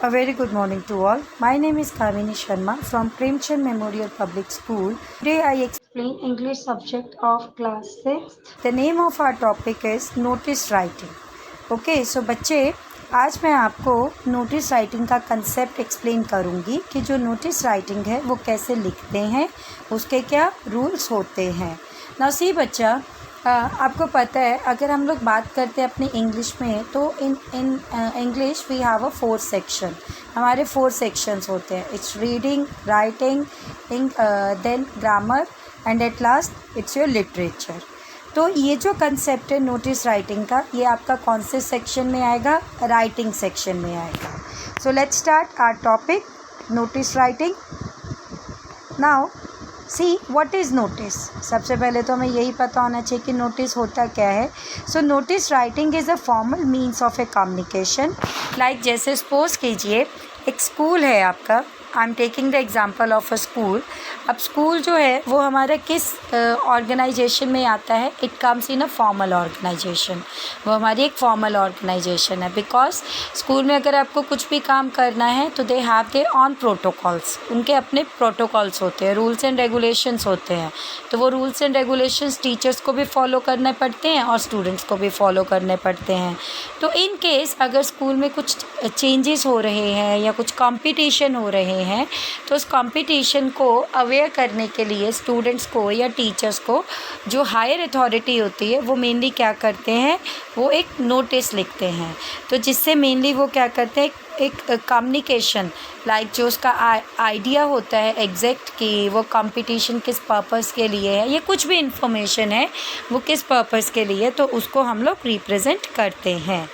A very good morning to all. My name is Kamini Sharma from Premchand Memorial Public School. Today I explain English subject of class 6. The name of our topic is notice writing. Okay, so बच्चे आज मैं आपको notice writing का concept explain करूँगी कि जो notice writing है वो कैसे लिखते हैं, उसके क्या रूल्स होते हैं। ना सी बच्चा आपको पता है अगर हम लोग बात करते हैं अपनी इंग्लिश में तो in English we have a 4 section. हमारे 4 सेक्शंस होते हैं। It's reading, writing, then grammar and at last it's your literature. तो ये जो कंसेप्ट है नोटिस राइटिंग का, ये आपका कौन से सेक्शन में आएगा? राइटिंग सेक्शन में आएगा। So let's start our topic notice writing. Now see what is notice. सबसे पहले तो हमें यही पता होना चाहिए कि नोटिस होता क्या है। So notice writing is a formal means of a communication. Like जैसे सपोज कीजिए एक स्कूल है आपका, I am taking the example of a school. अब स्कूल जो है वो हमारा किस ऑर्गेनाइजेशन में आता है? It comes in a formal organisation. वो हमारी एक फॉर्मल ऑर्गेनाइजेशन है बिकॉज स्कूल में अगर आपको कुछ भी काम करना है तो they have their own protocols. उनके अपने प्रोटोकॉल्स होते हैं, रूल्स एंड रेगुलेशंस होते हैं। तो वो रूल्स एंड रेगुलेशंस टीचर्स को भी फॉलो करने पड़ते हैं और स्टूडेंट्स को भी फॉलो करने पड़ते हैं। तो इन केस अगर स्कूल में कुछ चेंजेस हो रहे हैं या कुछ कॉम्पिटिशन हो रहे हैं तो उस कॉम्पिटिशन को अवेयर करने के लिए स्टूडेंट्स को या टीचर्स को जो हायर अथॉरिटी होती है वो मेनली क्या करते हैं? वो एक नोटिस लिखते हैं। तो जिससे मेनली वो क्या करते हैं, एक कम्युनिकेशन लाइक जो उसका आइडिया होता है एग्जैक्ट कि वो कंपटीशन किस पर्पस के लिए है, ये कुछ भी इंफॉर्मेशन है वो किस पर्पस के लिए, तो उसको हम लोग रिप्रेजेंट करते हैं।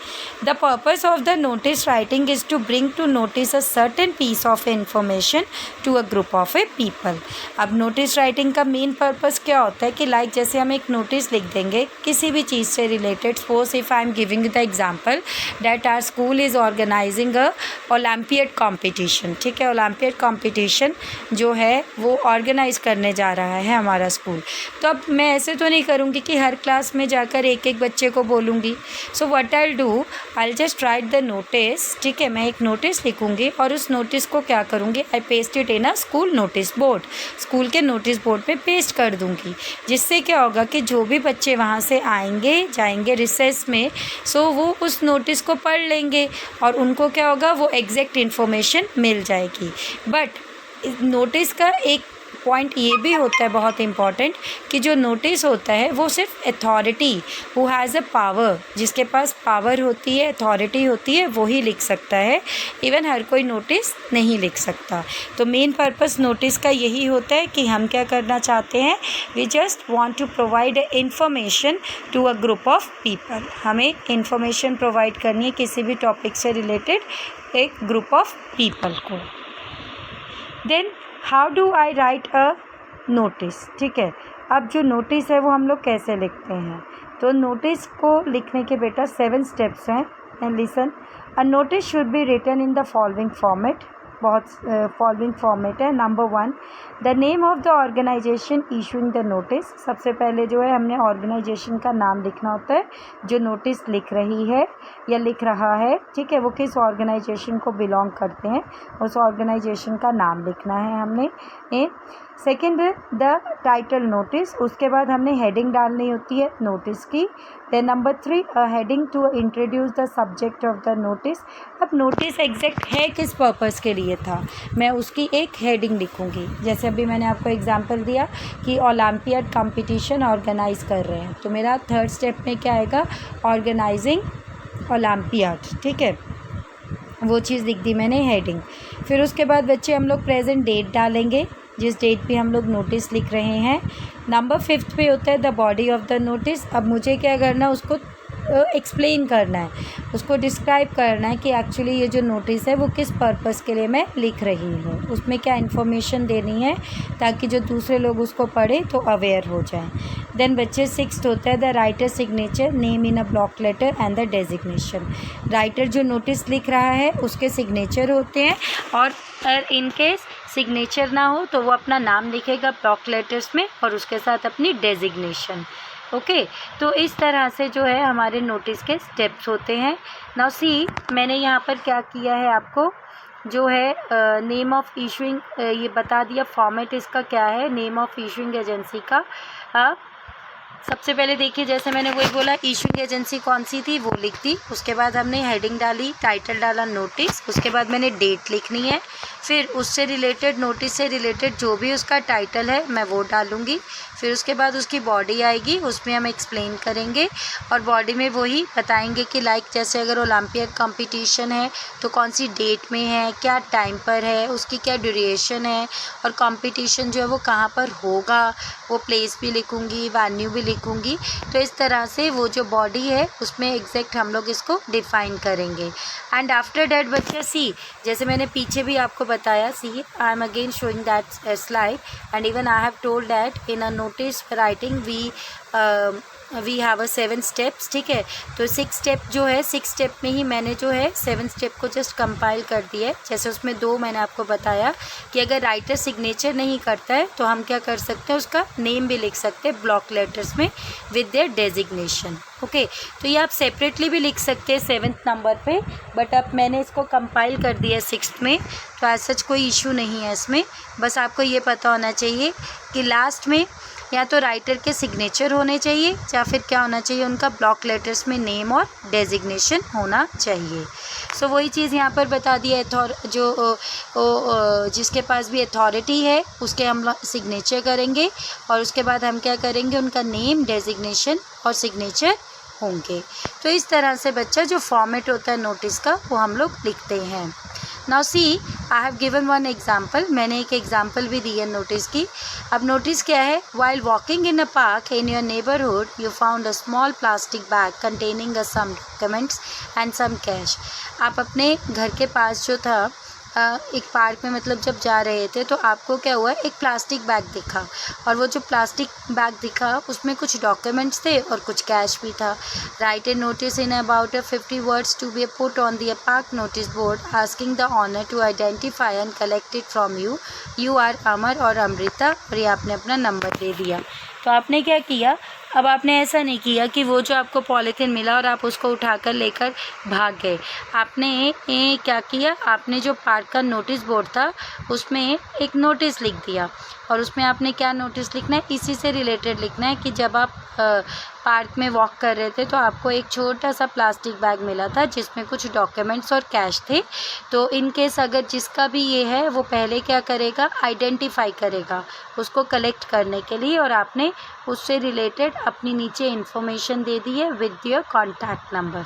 The purpose of the notice writing is to bring to notice a certain piece of information to a group of a people. अब नोटिस राइटिंग का मेन पर्पस क्या होता है कि लाइक जैसे हम एक नोटिस लिख देंगे किसी भी चीज़ से related. Suppose if I am giving the example that our school is organising a olympiad competition. ठीक है, ओलंपियाड कॉम्पिटिशन जो है वो ऑर्गेनाइज करने जा रहा है हमारा स्कूल। तो अब मैं ऐसे तो नहीं करूँगी कि हर क्लास में जाकर एक एक बच्चे को बोलूँगी। So what I will do, I will just right the notice. ठीक है, मैं एक नोटिस लिखूँगी और उस नोटिस को क्या करूँगी, I paste it in a school notice board. School के नोटिस बोर्ड पे पेस्ट कर दूँगी। जिससे क्या होगा कि जो भी बच्चे वहाँ से आएंगे जाएंगे रिसेस में, सो वो उस नोटिस को पढ़ लेंगे और उनको क्या होगा, वो एग्जैक्ट इन्फॉर्मेशन मिल जाएगी। बट नोटिस का एक पॉइंट ये भी होता है बहुत इम्पॉर्टेंट कि जो नोटिस होता है वो सिर्फ authority who has a power, जिसके पास पावर होती है, अथॉरिटी होती है, वो ही लिख सकता है। इवन हर कोई नोटिस नहीं लिख सकता। तो मेन पर्पस नोटिस का यही होता है कि हम क्या करना चाहते हैं, we just want to provide information to a group of people. हमें इंफॉर्मेशन प्रोवाइड करनी है किसी भी टॉपिक से रिलेटेड एक ग्रुप ऑफ पीपल को। Then how do I write a notice. ठीक है, अब जो नोटिस है वो हम लोग कैसे लिखते हैं? तो नोटिस को लिखने के बेटा 7 स्टेप्स हैं। And listen, a notice should be written in the following format. बहुत फॉलोइंग फॉर्मेट है। Number 1, the name of the organisation issuing the notice. सबसे पहले जो है हमने ऑर्गेनाइजेशन का नाम लिखना होता है जो नोटिस लिख रही है या लिख रहा है। ठीक है, वो किस ऑर्गेनाइजेशन को बिलोंग करते हैं उस ऑर्गेनाइजेशन का नाम लिखना है हमने। Second, the title notice. उसके बाद हमने हेडिंग डालनी होती है नोटिस की। Then number 3, a heading to introduce the subject of the notice. अब नोटिस एग्जैक्ट है किस पर्पस के लिए था, मैं उसकी एक हेडिंग लिखूंगी। जैसे अभी मैंने आपको एग्जांपल दिया कि ओलंपियाड कंपटीशन ऑर्गेनाइज कर रहे हैं, तो मेरा 3rd स्टेप में क्या आएगा, ऑर्गेनाइजिंग ओलंपियाड। ठीक है, वो चीज़ लिख दी मैंने हेडिंग। फिर उसके बाद बच्चे हम लोग प्रेजेंट डेट डालेंगे जिस डेट पे हम लोग नोटिस लिख रहे हैं। नंबर 5 पे होता है the body of the notice. अब मुझे क्या करना है, उसको एक्सप्लेन करना है, उसको डिस्क्राइब करना है कि एक्चुअली ये जो नोटिस है वो किस पर्पस के लिए मैं लिख रही हूँ, उसमें क्या इन्फॉर्मेशन देनी है ताकि जो दूसरे लोग उसको पढ़े तो अवेयर हो जाएं। देन बच्चे 6th होता है the writer signature, name in a block letter and the designation. Writer जो नोटिस लिख रहा है उसके सिग्नेचर होते हैं और इन केस सिग्नेचर ना हो तो वो अपना नाम लिखेगा ब्लॉक लेटर्स में और उसके साथ अपनी डेजिग्नेशन। ओके, तो इस तरह से जो है हमारे नोटिस के स्टेप्स होते हैं। नाउ सी, मैंने यहाँ पर क्या किया है, आपको जो है नेम ऑफ इशूइंग ये बता दिया, फॉर्मेट इसका क्या है, नेम ऑफ इशूइंग एजेंसी का। सबसे पहले देखिए, जैसे मैंने वही बोला, इशूइंग एजेंसी कौन सी थी वो लिख दी, उसके बाद हमने हेडिंग डाली, टाइटल डाला नोटिस, उसके बाद मैंने डेट लिखनी है, फिर उससे रिलेटेड, नोटिस से रिलेटेड जो भी उसका टाइटल है मैं वो डालूँगी, फिर उसके बाद उसकी बॉडी आएगी, उसमें हम एक्सप्लेन करेंगे और बॉडी में वही बताएंगे कि लाइक जैसे अगर ओलंपियाड कंपटीशन है तो कौन सी डेट में है, क्या टाइम पर है, उसकी क्या ड्यूरेशन है और कंपटीशन जो है वो कहाँ पर होगा, वो प्लेस भी लिखूँगी, वेन्यू भी लिखूँगी। तो इस तरह से वो जो बॉडी है उसमें एग्जैक्ट हम लोग इसको डिफ़ाइन करेंगे। एंड आफ्टर डैट बच्चा सी, जैसे मैंने पीछे भी आपको बताया, see I am again showing that slide and even I have told that in a notice writing we have a 7 steps. ठीक है, तो 6 स्टेप जो है, 6 स्टेप में ही मैंने जो है 7 स्टेप को जस्ट कंपाइल कर दिया है। जैसे उसमें 2 मैंने आपको बताया कि अगर राइटर सिग्नेचर नहीं करता है तो हम क्या कर सकते हैं, उसका नेम भी लिख सकते हैं ब्लॉक लेटर्स में विद देयर डेजिग्नेशन। ओके, तो ये आप सेपरेटली भी लिख सकते हैं 7th नंबर पे, बट अब मैंने इसको कंपाइल कर दिया 6th में, तो ऐसा सच कोई इशू नहीं है इसमें। बस आपको ये पता होना चाहिए कि लास्ट में या तो राइटर के सिग्नेचर होने चाहिए या फिर क्या होना चाहिए, उनका ब्लॉक लेटर्स में नेम और डेजिग्नेशन होना चाहिए। सो वही चीज़ यहाँ पर बता दिया, जिसके पास भी अथॉरिटी है उसके हम सिग्नेचर करेंगे और उसके बाद हम क्या करेंगे, उनका नेम, डेजिग्नेशन और सिग्नेचर होंगे। तो इस तरह से बच्चा जो फॉर्मेट होता है नोटिस का वो हम लोग लिखते हैं। Now see, I have given one example, मैंने एक एग्जाम्पल भी दी है नोटिस की। अब नोटिस क्या है, while walking in a park in your neighbourhood you found a small plastic bag containing a some documents and some cash. आप अपने घर के पास जो था एक पार्क में मतलब जब जा रहे थे तो आपको क्या हुआ, एक प्लास्टिक बैग दिखा और वो जो प्लास्टिक बैग दिखा उसमें कुछ डॉक्यूमेंट्स थे और कुछ कैश भी था। Write a notice in about 50 words to be put on the park notice board asking the owner to identify and collect it from you, you are Amar और अमृता, और ये आपने अपना नंबर दे दिया। तो आपने क्या किया, अब आपने ऐसा नहीं किया कि वो जो आपको पॉलीथीन मिला और आप उसको उठाकर लेकर भाग गए। आपने क्या किया, आपने जो पार्क का नोटिस बोर्ड था उसमें एक नोटिस लिख दिया और उसमें आपने क्या नोटिस लिखना है, इसी से रिलेटेड लिखना है कि जब आप पार्क में वॉक कर रहे थे तो आपको एक छोटा सा प्लास्टिक बैग मिला था जिसमें कुछ डॉक्यूमेंट्स और कैश थे। तो इन केस अगर जिसका भी ये है वो पहले क्या करेगा, आइडेंटिफाई करेगा उसको कलेक्ट करने के लिए, और आपने उससे रिलेटेड अपनी नीचे इन्फॉर्मेशन दे दी है विद योर कॉन्टैक्ट नंबर।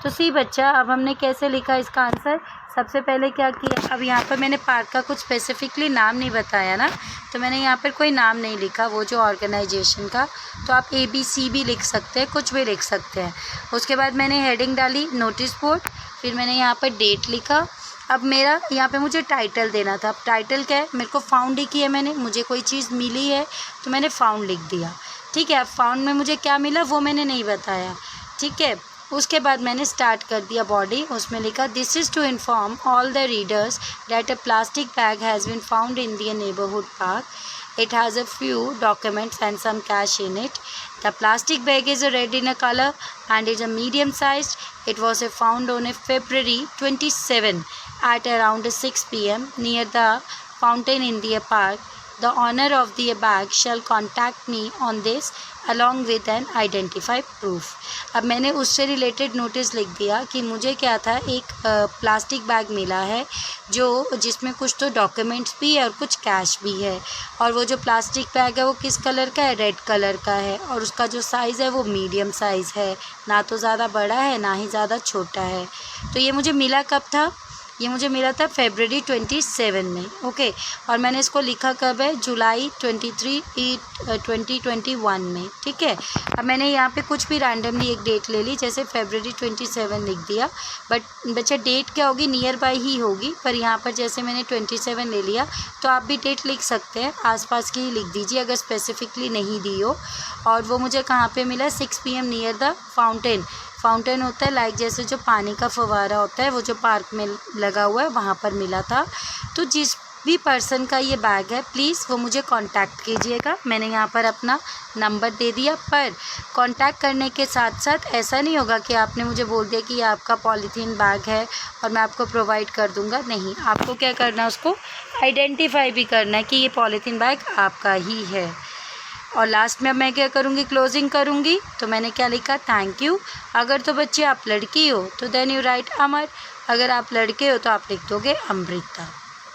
तो सी बच्चा, अब हमने कैसे लिखा इसका आंसर, सबसे पहले क्या किया, अब यहाँ पर मैंने पार्क का कुछ स्पेसिफिकली नाम नहीं बताया ना, तो मैंने यहाँ पर कोई नाम नहीं लिखा वो जो ऑर्गेनाइजेशन का, तो आप ABC भी लिख सकते हैं, कुछ भी लिख सकते हैं। उसके बाद मैंने हेडिंग डाली नोटिस बोर्ड, फिर मैंने यहाँ पर डेट लिखा। अब मेरा यहाँ पे मुझे टाइटल देना था, अब टाइटल क्या है, मेरे को फाउंड ही किया मैंने, मुझे कोई चीज़ मिली है तो मैंने फाउंड लिख दिया। ठीक है, अब फाउंड में मुझे क्या मिला वो मैंने नहीं बताया। ठीक है, उसके बाद मैंने स्टार्ट कर दिया बॉडी, उसमें लिखा this is to inform all the readers that a plastic bag has been found in the neighbourhood park. It has a few documents and some cash in it. The plastic bag is red in a color and is a medium sized. It was found on February 27 at around 6 p.m. near the fountain in the park. The owner of the bag shall contact me on this along with an identify proof. अब मैंने उससे related notice लिख दिया कि मुझे क्या था, एक प्लास्टिक बैग मिला है जिसमें कुछ तो डॉक्यूमेंट्स भी है और कुछ कैश भी है, और वो जो प्लास्टिक बैग है वो किस कलर का है, रेड कलर का है, और उसका जो साइज़ है वो मीडियम साइज़ है, ना तो ज़्यादा बड़ा है ना ही ज़्यादा छोटा है। तो ये मुझे मिला कब था, ये मुझे मिला था February 27 में। ओके, और मैंने इसको लिखा कब है, जुलाई 23 2021 में। ठीक है, अब मैंने यहाँ पे कुछ भी रैंडमली एक डेट ले ली, जैसे February 27 लिख दिया, बट बच्चा डेट क्या होगी, नियर बाय ही होगी, पर यहाँ पर जैसे मैंने 27 ले लिया तो आप भी डेट लिख सकते हैं, आसपास की ही लिख दीजिए अगर स्पेसिफिकली नहीं दी हो। और वो मुझे कहाँ पे मिला, 6 PM near the fountain. Fountain होता है लाइक जैसे जो पानी का फव्वारा होता है वो जो पार्क में लगा हुआ है वहाँ पर मिला था। तो जिस भी पर्सन का ये बैग है प्लीज़ वो मुझे कांटेक्ट कीजिएगा। मैंने यहाँ पर अपना नंबर दे दिया, पर कांटेक्ट करने के साथ साथ ऐसा नहीं होगा कि आपने मुझे बोल दिया कि ये आपका पॉलीथीन बैग है और मैं आपको प्रोवाइड कर दूँगा। नहीं, आपको क्या करना है, उसको आइडेंटिफाई भी करना है कि ये पॉलीथीन बैग आपका ही है। और लास्ट में अब मैं क्या करूँगी, क्लोजिंग करूँगी। तो मैंने क्या लिखा, थैंक यू। अगर तो बच्चे आप लड़की हो तो देन यू राइट अमर, अगर आप लड़के हो तो आप लिख दोगे अमृता।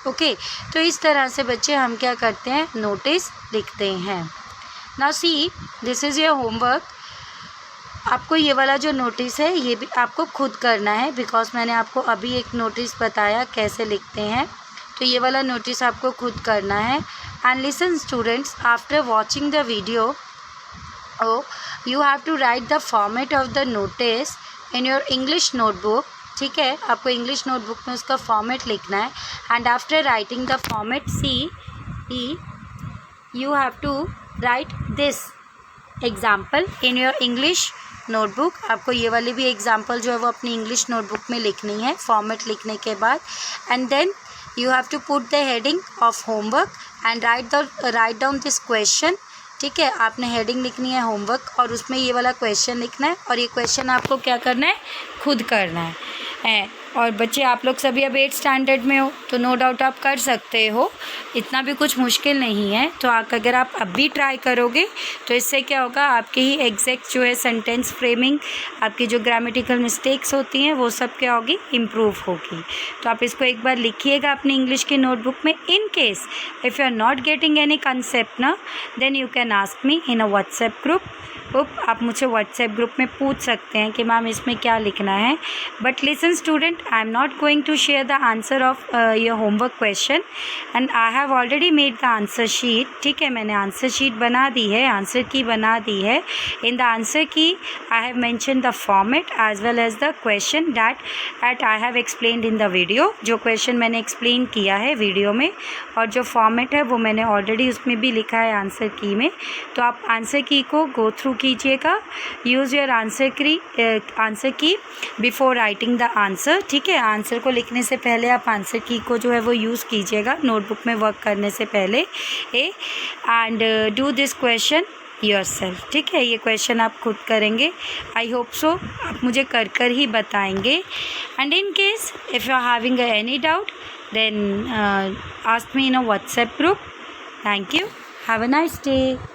ओके, तो इस तरह से बच्चे हम क्या करते हैं, नोटिस लिखते हैं। Now see, this is your homework. आपको ये वाला जो नोटिस है ये भी आपको खुद करना है, बिकॉज मैंने आपको अभी एक नोटिस बताया कैसे लिखते हैं। तो ये वाला नोटिस आपको खुद करना है। And listen students, after watching the video you have to write the format of the notice in your English notebook. ठीक है, आपको इंग्लिश नोटबुक में उसका फॉर्मेट लिखना है। And after writing the format see you have to write this example in your English notebook. आपको ये वाली भी एग्जाम्पल जो है वो अपनी इंग्लिश नोटबुक में लिखनी है फॉर्मेट लिखने के बाद। And then you have to put the heading of homework and write down this question। ठीक है, आपने हेडिंग लिखनी है होमवर्क और उसमें ये वाला क्वेश्चन लिखना है, और ये क्वेश्चन आपको क्या करना है, खुद करना है। और बच्चे आप लोग सभी अब 8th स्टैंडर्ड में हो तो नो डाउट आप कर सकते हो, इतना भी कुछ मुश्किल नहीं है। तो अगर आप अब भी ट्राई करोगे तो इससे क्या होगा, आपकी ही एग्जैक्ट जो है सेंटेंस फ्रेमिंग, आपकी जो ग्रामेटिकल मिस्टेक्स होती हैं वो सब क्या होगी, इम्प्रूव होगी। तो आप इसको एक बार लिखिएगा अपनी इंग्लिश की नोटबुक में। In case if you are not getting any concept ना, then you can ask me in a WhatsApp group. आप मुझे व्हाट्सएप ग्रुप में पूछ सकते हैं कि मैम इसमें क्या लिखना है। But listen student, I am not going to share the answer of your homework question and I have already made the answer sheet. ठीक है, मैंने आंसर शीट बना दी है, आंसर की बना दी है। इन the answer key I have mention the format as well as the question that I have explained in the video. जो question मैंने एक्सप्लेन किया है वीडियो में, और जो फॉर्मेट है वो मैंने ऑलरेडी उसमें भी लिखा है आंसर की में। तो आप आंसर की को गो थ्रू कीजिएगा। यूज़ योर आंसर की बिफोर राइटिंग द आंसर। ठीक है, आंसर को लिखने से पहले आप आंसर की को जो है वो यूज़ कीजिएगा नोटबुक में वर्क करने से पहले। And do this question yourself. ठीक है, ये क्वेश्चन आप खुद करेंगे। आई होप सो आप मुझे कर ही बताएंगे। And in case if you are having any doubt then ask me in a WhatsApp group. Thank you, have a nice day.